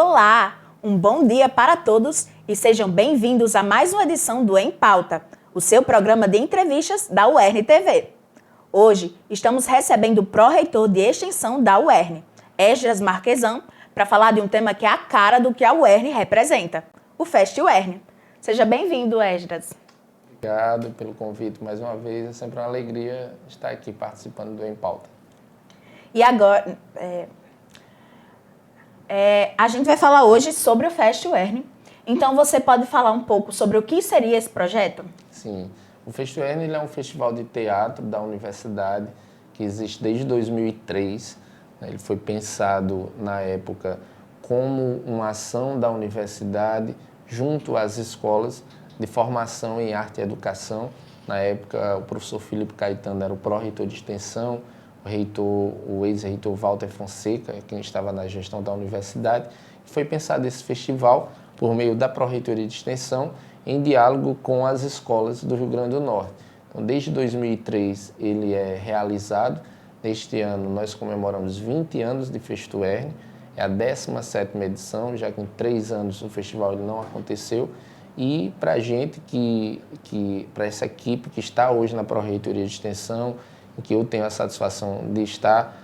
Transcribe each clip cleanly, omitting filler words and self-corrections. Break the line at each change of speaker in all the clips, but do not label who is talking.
Olá! Um bom dia para todos e sejam bem-vindos a mais uma edição do Em Pauta, o seu programa de entrevistas da UERN TV. Hoje estamos recebendo o pró-reitor de extensão da UERN, Esdras Marquesan, para falar de um tema que é a cara do que a UERN representa, o Fest UERN. Seja bem-vindo, Esdras.
Obrigado pelo convite mais uma vez, é sempre uma alegria estar aqui participando do Em Pauta.
E agora, a gente vai falar hoje sobre o Fest UERN. Então, você pode falar um pouco sobre o que seria esse projeto?
Sim, o Fest UERN ele é um festival de teatro da universidade que existe desde 2003. Ele foi pensado, na época, como uma ação da universidade junto às escolas de formação em arte e educação. Na época, o professor Felipe Caetano era o pró-reitor de extensão, o ex-reitor Walter Fonseca, quem estava na gestão da universidade. Foi pensado esse festival por meio da pró-reitoria de extensão em diálogo com as escolas do Rio Grande do Norte. Então, desde 2003 ele é realizado. Neste ano nós comemoramos 20 anos de Fest UERN, é a 17ª edição, já que em 3 anos o festival ele não aconteceu. E para a gente, para essa equipe que está hoje na pró-reitoria de extensão, em que eu tenho a satisfação de estar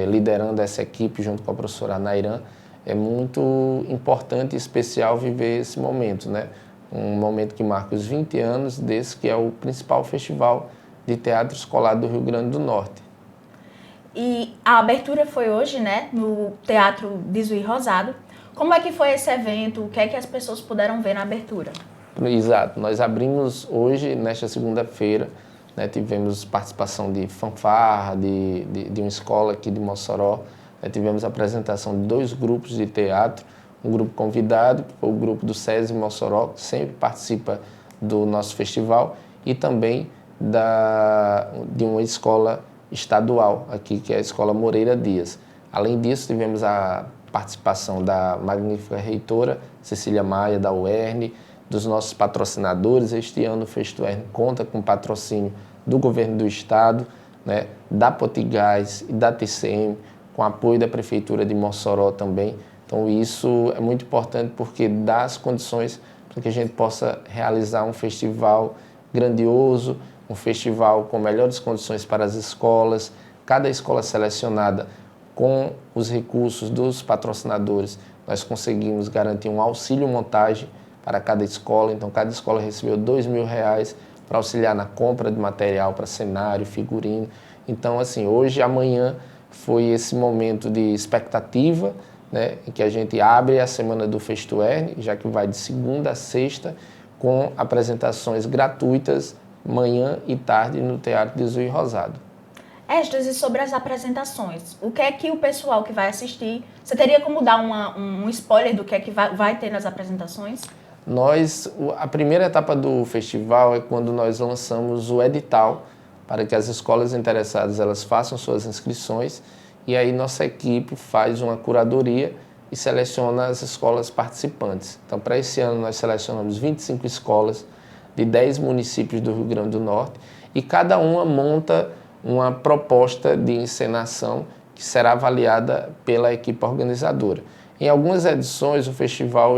liderando essa equipe junto com a professora Nairan, é muito importante e especial viver esse momento, né? Um momento que marca os 20 anos desse que é o principal festival de teatro escolar do Rio Grande do Norte.
E a abertura foi hoje, né, no Teatro de Juiz Rosado. Como é que foi esse evento? O que é que as pessoas puderam ver na abertura?
Exato. Nós abrimos hoje, nesta segunda-feira, né, tivemos participação de fanfarra, de uma escola aqui de Mossoró. Tivemos a apresentação de 2 grupos de teatro. Um grupo convidado, que foi o grupo do SESI Mossoró, que sempre participa do nosso festival, e também de uma escola estadual aqui, que é a Escola Moreira Dias. Além disso, tivemos a participação da magnífica reitora Cecília Maia, da UERN, dos nossos patrocinadores. Este ano o Fest UERN conta com patrocínio do governo do estado, né, da Potigás e da TCM, com apoio da Prefeitura de Mossoró também. Então isso é muito importante porque dá as condições para que a gente possa realizar um festival grandioso, um festival com melhores condições para as escolas, cada escola selecionada com os recursos dos patrocinadores. Nós conseguimos garantir um auxílio montagem para cada escola, então cada escola recebeu R$2.000 para auxiliar na compra de material para cenário, figurino. Então, assim, hoje e amanhã foi esse momento de expectativa, né, em que a gente abre a semana do Fest UERN, já que vai de segunda a sexta, com apresentações gratuitas, manhã e tarde, no Teatro de Juiz Rosado.
Esdras, e sobre as apresentações, o que é que o pessoal que vai assistir, você teria como dar um spoiler do que é que vai ter nas apresentações?
A primeira etapa do festival é quando nós lançamos o edital para que as escolas interessadas elas façam suas inscrições, e aí nossa equipe faz uma curadoria e seleciona as escolas participantes. Então, para esse ano nós selecionamos 25 escolas de 10 municípios do Rio Grande do Norte, e cada uma monta uma proposta de encenação que será avaliada pela equipe organizadora. Em algumas edições, o festival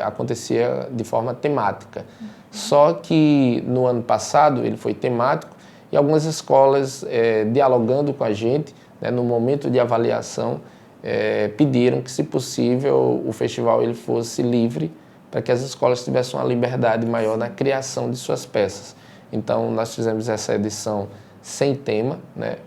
acontecia de forma temática. Só que no ano passado ele foi temático e algumas escolas, dialogando com a gente, né, no momento de avaliação, pediram que, se possível, o festival ele fosse livre para que as escolas tivessem uma liberdade maior na criação de suas peças. Então, nós fizemos essa edição sem tema, né,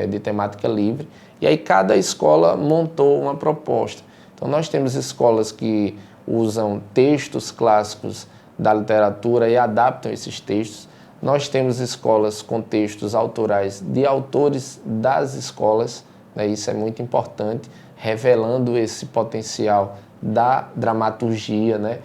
de temática livre, e aí cada escola montou uma proposta. Então, nós temos escolas que usam textos clássicos da literatura e adaptam esses textos. Nós temos escolas com textos autorais de autores das escolas, né, isso é muito importante, revelando esse potencial da dramaturgia, né,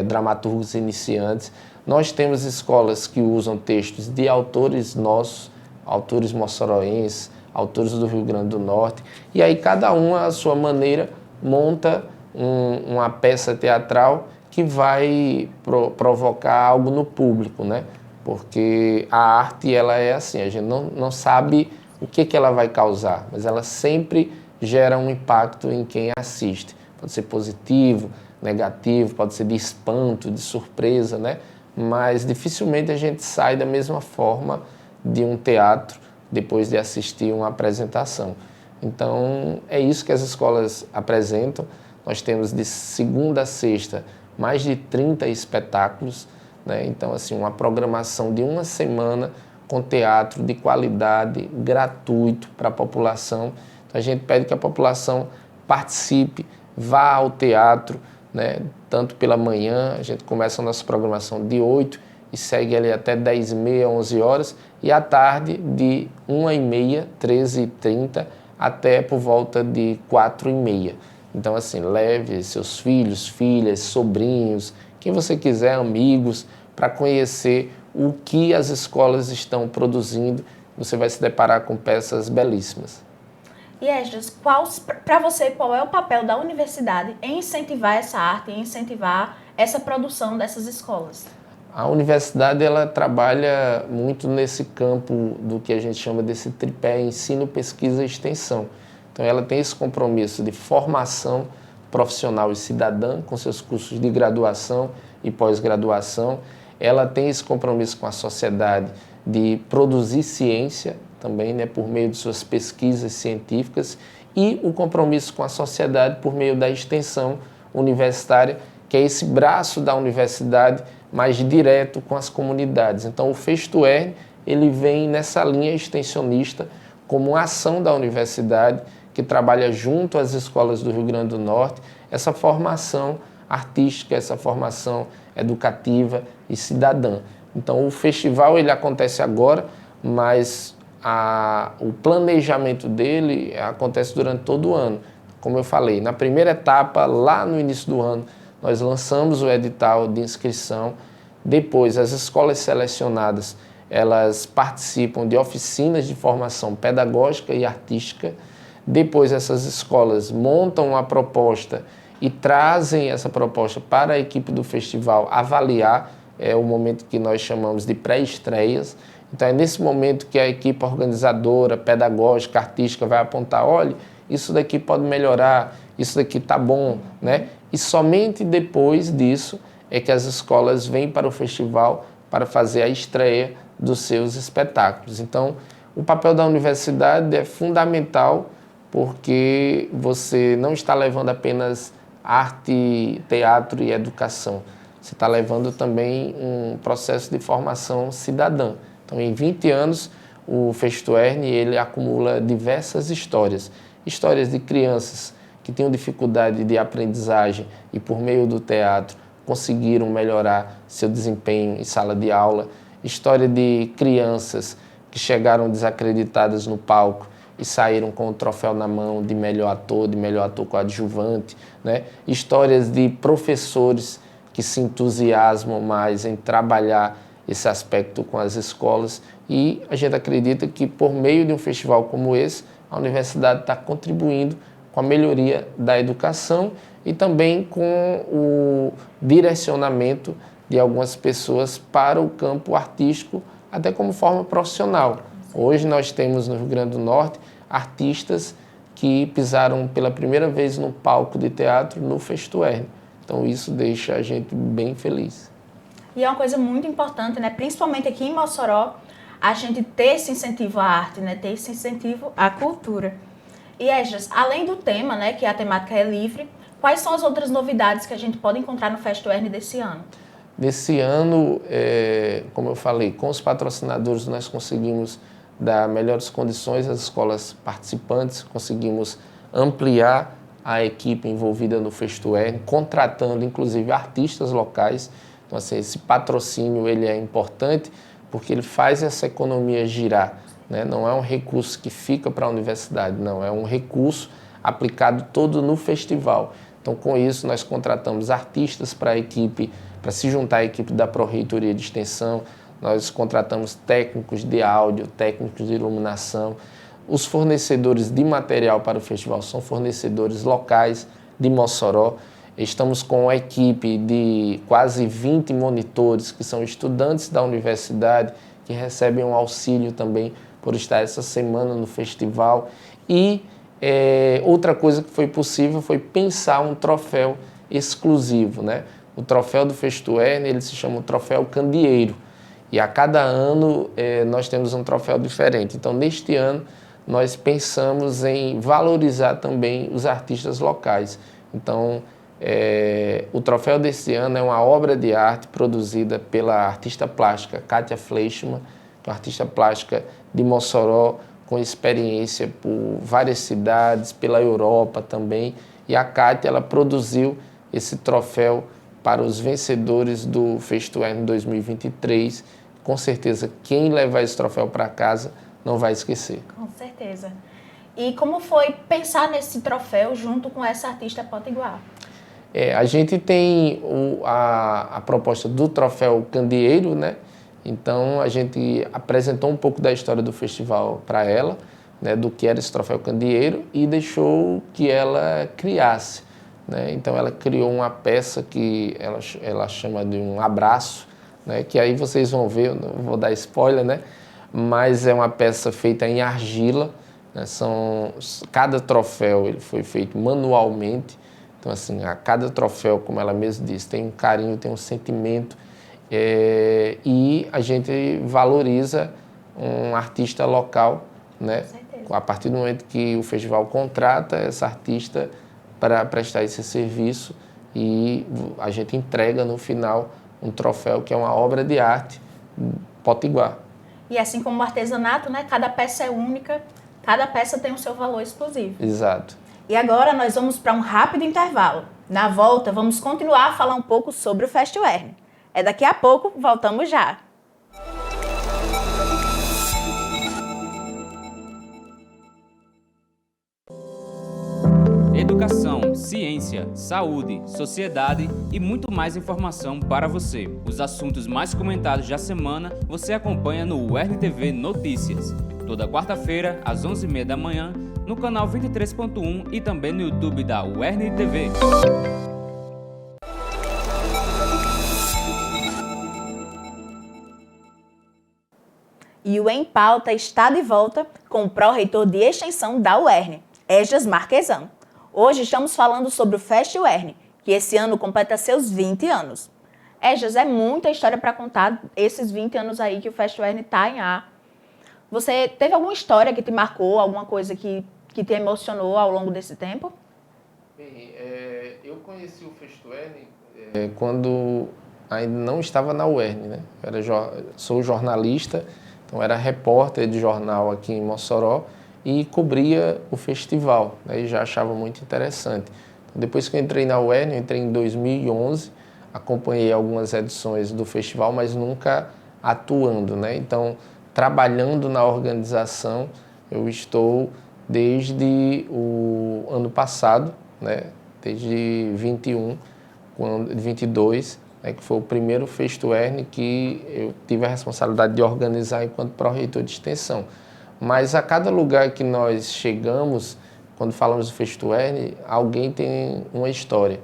dramaturgos iniciantes. Nós temos escolas que usam textos de autores nossos, autores moçoroenses, autores do Rio Grande do Norte, e aí cada uma, à sua maneira, monta uma peça teatral que vai provocar algo no público, né? Porque a arte, ela é assim, a gente não sabe o que ela vai causar, mas ela sempre gera um impacto em quem assiste. Pode ser positivo, negativo, pode ser de espanto, de surpresa, né? Mas dificilmente a gente sai da mesma forma de um teatro depois de assistir uma apresentação. Então, é isso que as escolas apresentam. Nós temos de segunda a sexta mais de 30 espetáculos, né? Então, assim, uma programação de uma semana com teatro de qualidade, gratuito para a população. Então, a gente pede que a população participe, vá ao teatro, né? Tanto pela manhã, a gente começa a nossa programação de 8 e segue ali até 10h30, 11 horas, e à tarde de 1h30, 13h30, até por volta de 4h30. Então, assim, leve seus filhos, filhas, sobrinhos, quem você quiser, amigos, para conhecer o que as escolas estão produzindo. Você vai se deparar com peças belíssimas.
E Esdras, para você, qual é o papel da universidade em incentivar essa arte, em incentivar essa produção dessas escolas?
A universidade ela trabalha muito nesse campo do que a gente chama desse tripé ensino, pesquisa e extensão. Então ela tem esse compromisso de formação profissional e cidadã com seus cursos de graduação e pós-graduação. Ela tem esse compromisso com a sociedade de produzir ciência também, né, por meio de suas pesquisas científicas, e o compromisso com a sociedade por meio da extensão universitária, que é esse braço da universidade mais direto com as comunidades. Então, o Festuern, ele vem nessa linha extensionista como uma ação da universidade que trabalha junto às escolas do Rio Grande do Norte, essa formação artística, essa formação educativa e cidadã. Então, o festival ele acontece agora, mas o planejamento dele acontece durante todo o ano. Como eu falei, na primeira etapa, lá no início do ano, nós lançamos o edital de inscrição. Depois, as escolas selecionadas, elas participam de oficinas de formação pedagógica e artística. Depois, essas escolas montam uma proposta e trazem essa proposta para a equipe do festival avaliar. É o momento que nós chamamos de pré-estreias. Então, é nesse momento que a equipe organizadora, pedagógica, artística vai apontar, olha, isso daqui pode melhorar, isso daqui está bom, né? E somente depois disso é que as escolas vêm para o festival para fazer a estreia dos seus espetáculos. Então, o papel da universidade é fundamental porque você não está levando apenas arte, teatro e educação. Você está levando também um processo de formação cidadã. Então, em 20 anos, o Festuern ele acumula diversas histórias. Histórias de crianças que tinham dificuldade de aprendizagem e, por meio do teatro, conseguiram melhorar seu desempenho em sala de aula. História de crianças que chegaram desacreditadas no palco e saíram com o troféu na mão de melhor ator coadjuvante, né? Histórias de professores que se entusiasmam mais em trabalhar esse aspecto com as escolas, e a gente acredita que por meio de um festival como esse, a universidade está contribuindo com a melhoria da educação e também com o direcionamento de algumas pessoas para o campo artístico, até como forma profissional. Hoje nós temos no Rio Grande do Norte artistas que pisaram pela primeira vez no palco de teatro no Festuern. Então isso deixa a gente bem feliz.
E é uma coisa muito importante, né? Principalmente aqui em Mossoró, a gente ter esse incentivo à arte, né? Ter esse incentivo à cultura. E Esdras, além do tema, né, que a temática é livre, quais são as outras novidades que a gente pode encontrar no Festuern desse ano?
Nesse ano, como eu falei, com os patrocinadores nós conseguimos dar melhores condições às escolas participantes, conseguimos ampliar a equipe envolvida no Festuern, contratando inclusive artistas locais. Então, assim, esse patrocínio ele é importante porque ele faz essa economia girar, né? Não é um recurso que fica para a universidade, não, é um recurso aplicado todo no festival. Então, com isso, nós contratamos artistas para a equipe, para se juntar à equipe da Pró-Reitoria de Extensão, nós contratamos técnicos de áudio, técnicos de iluminação. Os fornecedores de material para o festival são fornecedores locais de Mossoró. Estamos com uma equipe de quase 20 monitores, que são estudantes da universidade, que recebem um auxílio também por estar essa semana no festival. E Outra coisa que foi possível foi pensar um troféu exclusivo, né? O troféu do Festuerne, ele se chama o Troféu Candeeiro. E a cada ano nós temos um troféu diferente. Então, neste ano, nós pensamos em valorizar também os artistas locais. Então, o troféu desse ano é uma obra de arte produzida pela artista plástica Kátia Fleischmann, uma artista plástica de Mossoró, com experiência por várias cidades, pela Europa também. E a Kátia, ela produziu esse troféu para os vencedores do Festuerne 2023. Com certeza, quem levar esse troféu para casa não vai esquecer.
Com certeza. E como foi pensar nesse troféu junto com essa artista potiguar?
A gente tem a proposta do Troféu Candeeiro, né? Então, a gente apresentou um pouco da história do festival para ela, né, do que era esse Troféu Candeeiro, e deixou que ela criasse, né? Então, ela criou uma peça que ela chama de um abraço, né, que aí vocês vão ver, eu não vou dar spoiler, né? Mas é uma peça feita em argila, né? Cada troféu ele foi feito manualmente. Então, assim, a cada troféu, como ela mesma disse, tem um carinho, tem um sentimento, e a gente valoriza um artista local, né? A partir do momento que o festival contrata essa artista para prestar esse serviço, e a gente entrega no final um troféu que é uma obra de arte potiguar.
E assim como o artesanato, né? Cada peça é única, cada peça tem o seu valor exclusivo.
Exato.
E agora nós vamos para um rápido intervalo. Na volta, vamos continuar a falar um pouco sobre o Festuerne. Daqui a pouco, voltamos já.
Educação, ciência, saúde, sociedade e muito mais informação para você. Os assuntos mais comentados da semana você acompanha no UERN-TV Notícias. Toda quarta-feira, às 11h30 da manhã, no canal 23.1 e também no YouTube da UERN-TV.
E o Em Pauta está de volta com o pró-reitor de extensão da UERN, Esdras Marquesan. Hoje estamos falando sobre o Festuerne, que esse ano completa seus 20 anos. Esdras, é muita história para contar esses 20 anos aí que o Festuerne está em ar. Você teve alguma história que te marcou, alguma coisa que te emocionou ao longo desse tempo?
Bem, eu conheci o Festuerne quando ainda não estava na UERN, né? Sou jornalista, então era repórter de jornal aqui em Mossoró e cobria o festival, né? E já achava muito interessante. Então, depois que eu entrei na UERN, eu entrei em 2011, acompanhei algumas edições do festival, mas nunca atuando, né? Então, trabalhando na organização, eu estou desde o ano passado, né? Desde 22, né? Que foi o primeiro Festuerne que eu tive a responsabilidade de organizar enquanto pró-reitor de extensão. Mas a cada lugar que nós chegamos, quando falamos do Festuerne, alguém tem uma história.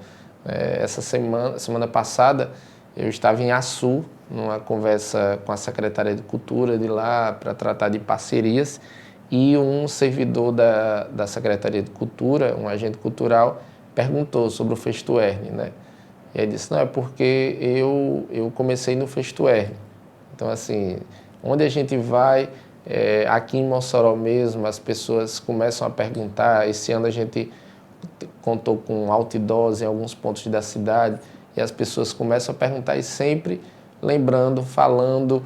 Essa semana passada, eu estava em Açu, numa conversa com a Secretaria de Cultura de lá, para tratar de parcerias, e um servidor da Secretaria de Cultura, um agente cultural, perguntou sobre o Festuerne, né? E aí disse, não, é porque eu comecei no Festuerne. Então, assim, onde a gente vai, aqui em Mossoró mesmo, as pessoas começam a perguntar. Esse ano a gente contou com outdoors em alguns pontos da cidade, e as pessoas começam a perguntar, e sempre lembrando, falando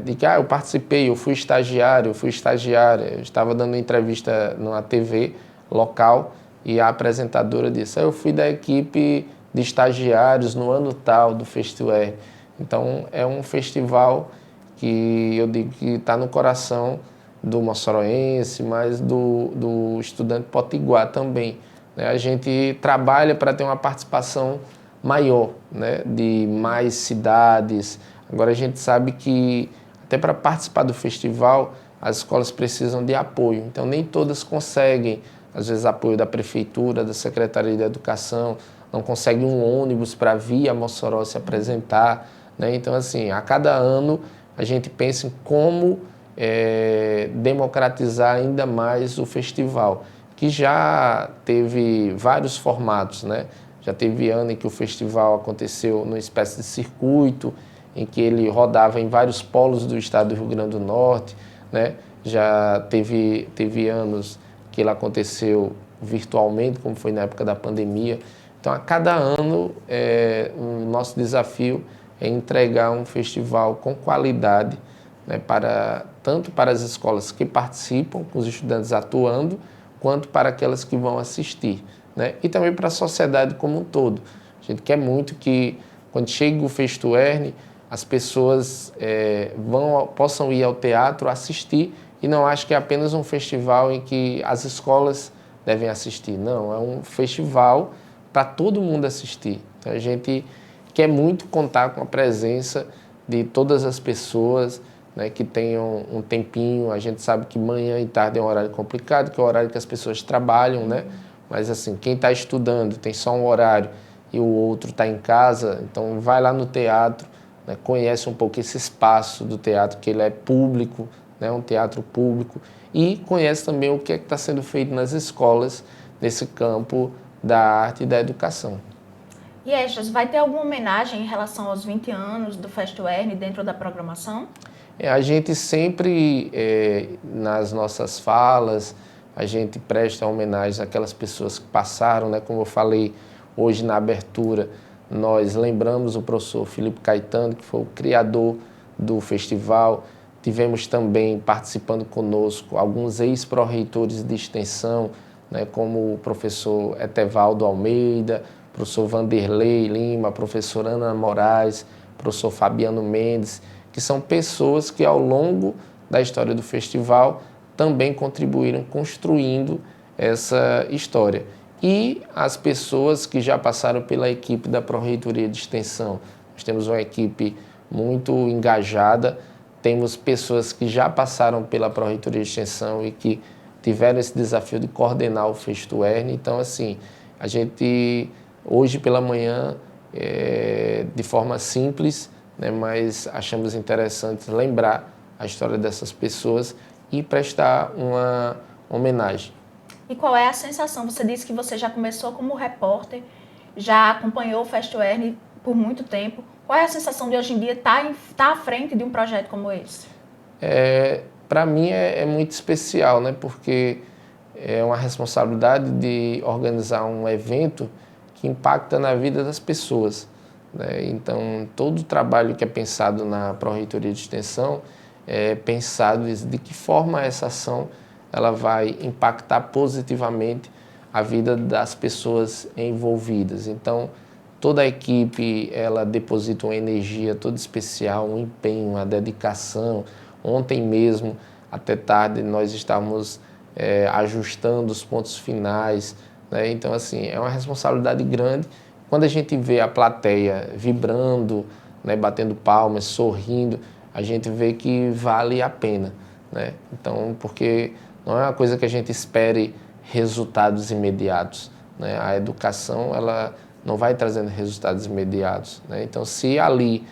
de que eu participei, eu fui estagiária, eu estava dando entrevista numa TV local, e a apresentadora disse, eu fui da equipe de estagiários no ano tal do Festuerne. Então, é um festival que eu digo que está no coração do moçoroense, mas do estudante potiguar também, né? A gente trabalha para ter uma participação maior, né, de mais cidades. Agora, a gente sabe que até para participar do festival, as escolas precisam de apoio. Então, nem todas conseguem, às vezes, apoio da prefeitura, da Secretaria de Educação, não conseguem um ônibus para vir a Mossoró se apresentar, né? Então, assim, a cada ano a gente pensa em como democratizar ainda mais o festival. que já teve vários formatos, né? Já teve ano em que o festival aconteceu numa espécie de circuito, em que ele rodava em vários polos do estado do Rio Grande do Norte, né? Já teve anos que ele aconteceu virtualmente, como foi na época da pandemia. Então, a cada ano, o nosso desafio é entregar um festival com qualidade, né, tanto para as escolas que participam, com os estudantes atuando, quanto para aquelas que vão assistir, né? E também para a sociedade como um todo. A gente quer muito que, quando chega o Festuerne, as pessoas possam ir ao teatro assistir e não achem que é apenas um festival em que as escolas devem assistir. Não, é um festival para todo mundo assistir. Então, a gente quer muito contar com a presença de todas as pessoas, né, que tenham um tempinho. A gente sabe que manhã e tarde é um horário complicado, que é o horário que as pessoas trabalham, né? Mas assim, quem está estudando tem só um horário e o outro está em casa, então vai lá no teatro, né, conhece um pouco esse espaço do teatro, que ele é público, né, um teatro público, e conhece também o que é que está sendo feito nas escolas, nesse campo da arte e da educação.
E Esdras, vai ter alguma homenagem em relação aos 20 anos do Festuerne dentro da programação?
A gente sempre, nas nossas falas, a gente presta homenagem àquelas pessoas que passaram, né? Como eu falei hoje na abertura, nós lembramos o professor Felipe Caetano, que foi o criador do festival. Tivemos também participando conosco alguns ex-pró-reitores de extensão, né? Como o professor Etevaldo Almeida, professor Vanderlei Lima, professor Ana Moraes, professor Fabiano Mendes, que são pessoas que ao longo da história do festival também contribuíram construindo essa história. E as pessoas que já passaram pela equipe da Pró-Reitoria de Extensão. Nós temos uma equipe muito engajada, temos pessoas que já passaram pela Pró-Reitoria de Extensão e que tiveram esse desafio de coordenar o Festuerne. Então, assim, a gente, hoje pela manhã, de forma simples, né, mas achamos interessante lembrar a história dessas pessoas e prestar uma homenagem.
E qual é a sensação? Você disse que você já começou como repórter, já acompanhou o Festuerne por muito tempo. Qual é a sensação de hoje em dia estar à frente de um projeto como esse?
Para mim é muito especial, né, porque é uma responsabilidade de organizar um evento que impacta na vida das pessoas, né? Então, todo o trabalho que é pensado na Pró-Reitoria de Extensão é pensado de que forma essa ação ela vai impactar positivamente a vida das pessoas envolvidas. Então, toda a equipe ela deposita uma energia toda especial, um empenho, uma dedicação. Ontem mesmo, até tarde, nós estávamos ajustando os pontos finais, né? Então, assim, é uma responsabilidade grande. Quando a gente vê a plateia vibrando, né, batendo palmas, sorrindo, a gente vê que vale a pena, né? Então, porque não é uma coisa que a gente espere resultados imediatos, né? A educação, ela não vai trazendo resultados imediatos, né? Então, se ali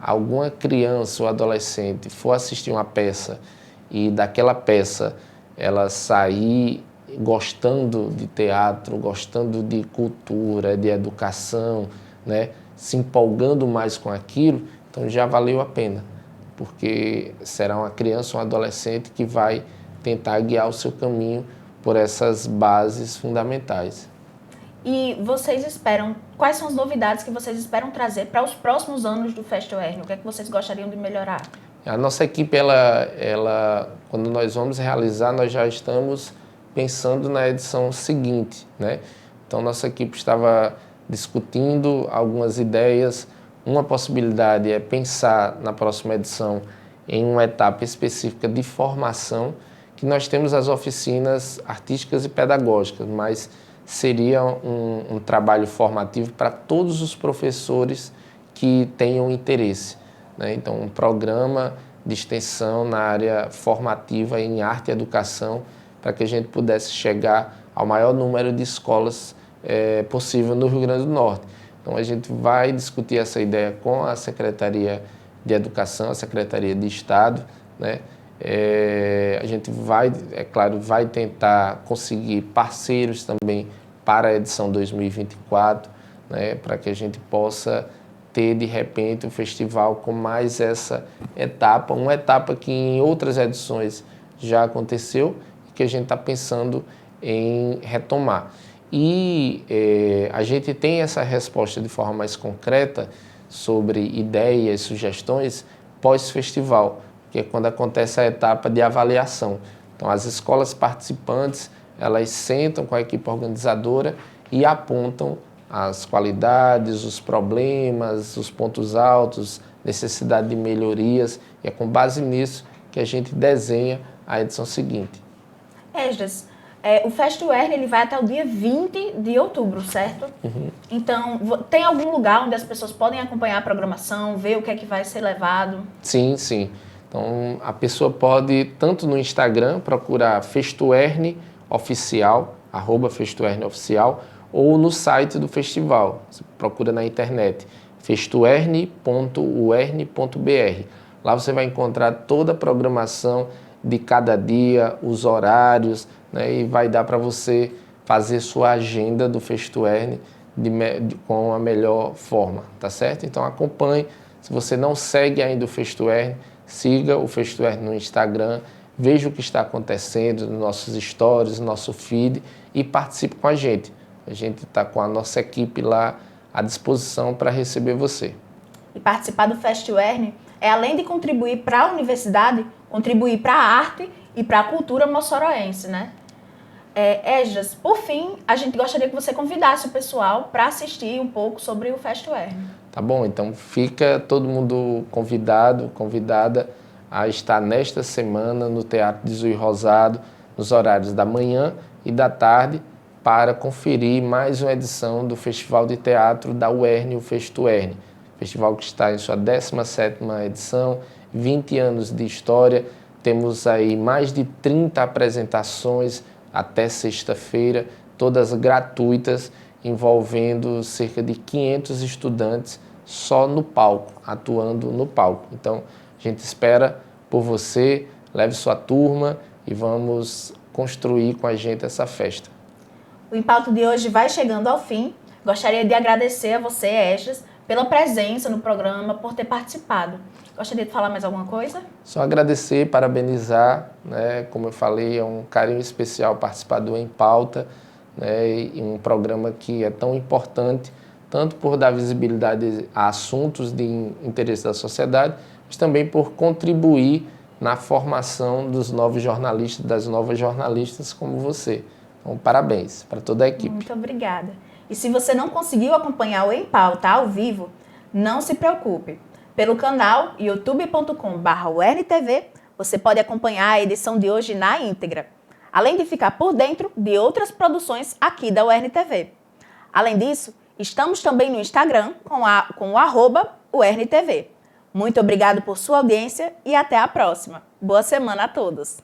alguma criança ou adolescente for assistir uma peça e daquela peça ela sair gostando de teatro, gostando de cultura, de educação, né, se empolgando mais com aquilo, então já valeu a pena, porque será uma criança ou um adolescente que vai tentar guiar o seu caminho por essas bases fundamentais.
E vocês esperam, quais são as novidades que vocês esperam trazer para os próximos anos do Festuerne? O que é que vocês gostariam de melhorar?
A nossa equipe, quando nós vamos realizar, nós já estamos pensando na edição seguinte, né? Então, nossa equipe estava discutindo algumas ideias. Uma possibilidade é pensar na próxima edição em uma etapa específica de formação, que nós temos as oficinas artísticas e pedagógicas, mas seria um trabalho formativo para todos os professores que tenham interesse, né? Então, um programa de extensão na área formativa em arte e educação, para que a gente pudesse chegar ao maior número de escolas possível no Rio Grande do Norte. Então, a gente vai discutir essa ideia com a Secretaria de Educação, a Secretaria de Estado, né? A gente vai, é claro, vai tentar conseguir parceiros também para a edição 2024, né, para que a gente possa ter, de repente, o festival com mais essa etapa, uma etapa que em outras edições já aconteceu e que a gente está pensando em retomar. E a gente tem essa resposta de forma mais concreta sobre ideias, sugestões pós-festival, que é quando acontece a etapa de avaliação. Então, as escolas participantes, elas sentam com a equipe organizadora e apontam as qualidades, os problemas, os pontos altos, necessidade de melhorias, e é com base nisso que a gente desenha a edição seguinte.
Esdras, o FestUERN ele vai até o dia 20 de outubro, certo?
Uhum.
Então, tem algum lugar onde as pessoas podem acompanhar a programação, ver o que é que vai ser levado?
Sim, sim. Então, a pessoa pode, tanto no Instagram, procurar FestUERN Oficial, @FestUERN Oficial, ou no site do festival. Você procura na internet, festuern.uern.br. Lá você vai encontrar toda a programação de cada dia, os horários, né, e vai dar para você fazer sua agenda do FestUERN com a melhor forma, tá certo? Então acompanhe. Se você não segue ainda o FestUERN, siga o FestUERN no Instagram, veja o que está acontecendo nos nossos stories, no nosso feed e participe com a gente. A gente está com a nossa equipe lá à disposição para receber você.
E participar do FestUERN é, além de contribuir para a universidade, contribuir para a arte e para a cultura moçoroense, né? Esdras, por fim, a gente gostaria que você convidasse o pessoal para assistir um pouco sobre o FestUERN.
Tá bom, então fica todo mundo convidada a estar nesta semana no Teatro de Zui Rosado, nos horários da manhã e da tarde, para conferir mais uma edição do Festival de Teatro da UERN, o FestUERN. Festival que está em sua 17ª edição, 20 anos de história, temos aí mais de 30 apresentações até sexta-feira, todas gratuitas, envolvendo cerca de 500 estudantes só no palco, atuando no palco. Então, a gente espera por você, leve sua turma e vamos construir com a gente essa festa.
O Empauta de hoje vai chegando ao fim. Gostaria de agradecer a você, Esdras, pela presença no programa, por ter participado. Gostaria de falar mais alguma coisa?
Só agradecer, parabenizar, né? Como eu falei, é um carinho especial participar do Em Pauta, né? E um programa que é tão importante, tanto por dar visibilidade a assuntos de interesse da sociedade, mas também por contribuir na formação dos novos jornalistas, das novas jornalistas como você. Então, parabéns para toda a equipe.
Muito obrigada. E se você não conseguiu acompanhar o Em Pauta ao vivo, não se preocupe. Pelo canal youtube.com/UERNTV, você pode acompanhar a edição de hoje na íntegra, além de ficar por dentro de outras produções aqui da UERNTV. Além disso, estamos também no Instagram com o @UERNTV. Muito obrigado por sua audiência e até a próxima. Boa semana a todos!